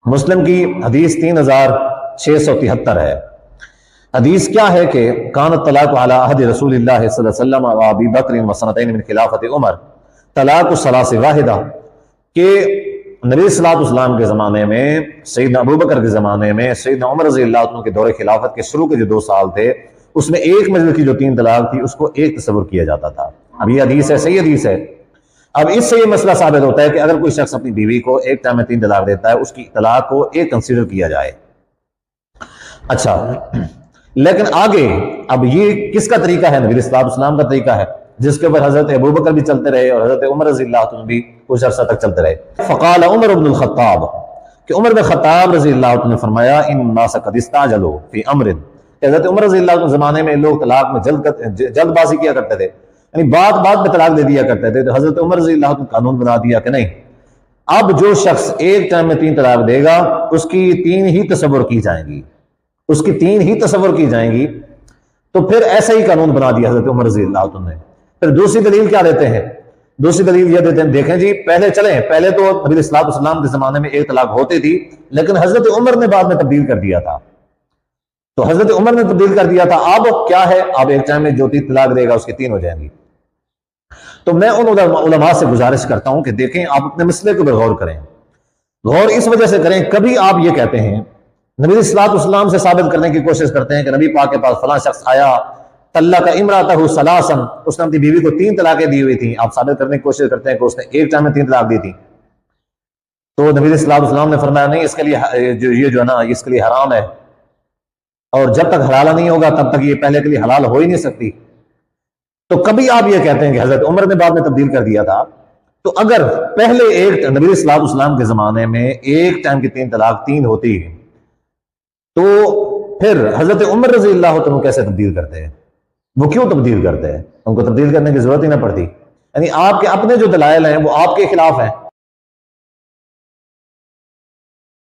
مسلم کی حدیث 3673 ہے. حدیث کیا ہے کہ کانت طلاق علی عہد رسول اللہ صلی اللہ علیہ وسلم و ابی بکر و سنتین من خلافت عمر طلاق الثلاث واحدہ، کہ نبی صلی اللہ علیہ وسلم کے زمانے میں، سیدنا ابوبکر کے زمانے میں، سیدنا عمر رضی اللہ عنہ کے دور خلافت کے شروع کے جو 2 سال تھے اس میں ایک مجلس کی جو 3 طلاق تھی اس کو ایک تصور کیا جاتا تھا. اب یہ حدیث ہے، صحیح حدیث ہے. اب اس سے یہ مسئلہ ثابت ہوتا ہے کہ اگر کوئی شخص اپنی بیوی کو ایک ٹائم میں 3 طلاق دیتا ہے اس کی طلاق کو ایک کنسیڈر کیا جائے. اچھا، لیکن آگے اب یہ کس کا طریقہ ہے؟ نبی صلی اللہ علیہ وسلم کا طریقہ ہے، جس کے اوپر حضرت ابوبکر بھی چلتے رہے اور حضرت عمر رضی اللہ عنہ بھی کچھ عرصہ تک چلتے رہے. فقال عمر بن الخطاب، کہ عمر بن خطاب رضی اللہ عنہ نے فرمایا ان الناس قد استعجلوا فی امر، کہ حضرت عمر رضی اللہ عنہ زمانے میں لوگ طلاق میں جلد بازی کیا کرتے تھے، یعنی بات میں طلاق دے دیا کرتے تھے. تو حضرت عمر رضی اللہ عنہ قانون بنا دیا کہ نہیں، اب جو شخص ایک ٹائم میں 3 طلاق دے گا اس کی 3 ہی تصور کی جائیں گی، اس کی 3 ہی تصور کی جائیں گی. تو پھر ایسا ہی قانون بنا دیا حضرت عمر رضی اللہ عنہ نے. پھر دوسری دلیل کیا دیتے ہیں؟ دوسری دلیل یہ دیتے ہیں، دیکھیں جی پہلے تو نبی صلی اللہ علیہ وسلم کے زمانے میں ایک طلاق ہوتی تھی، لیکن حضرت عمر نے بعد میں تبدیل کر دیا تھا. تو حضرت عمر نے تبدیل کر دیا تھا، اب کیا ہے، اب ایک ٹائم میں جو 3 طلاق دے گا اس کی 3 ہو جائیں گی. تو میں ان علماء سے گزارش کرتا ہوں کہ دیکھیں، آپ اپنے مسئلے کے اوپر غور کریں. غور اس وجہ سے کریں، کبھی آپ یہ کہتے ہیں، نبی صلی اللہ علیہ وسلم سے ثابت کرنے کی کوشش کرتے ہیں کہ نبی پاک کے پاس فلاں شخص آیا، طلق امرأتہ ثلاثا، اس نے اپنی بیوی کو 3 طلاقیں دی ہوئی تھیں. آپ ثابت کرنے کی کوشش کرتے ہیں کہ اس نے ایک ٹائم میں 3 طلاق دی تھی. تو نبی صلی اللہ علیہ وسلم نے فرمایا نہیں، اس کے لیے یہ جو ہے نا اس کے لیے حرام ہے، اور جب تک حلال نہیں ہوگا تب تک یہ پہلے کے لیے حلال ہو ہی نہیں سکتی. تو کبھی آپ یہ کہتے ہیں کہ حضرت عمر نے بعد میں تبدیل کر دیا تھا. تو اگر پہلے ایک نبی صلی اللہ علیہ وسلم کے زمانے میں ایک ٹائم کی 3 طلاق 3 ہوتی ہے، تو پھر حضرت عمر رضی اللہ عنہ کیسے تبدیل کرتے ہیں؟ وہ کیوں تبدیل کرتے ہیں؟ ان کو تبدیل کرنے کی ضرورت ہی نہ پڑتی. یعنی آپ کے اپنے جو دلائل ہیں وہ آپ کے خلاف ہیں.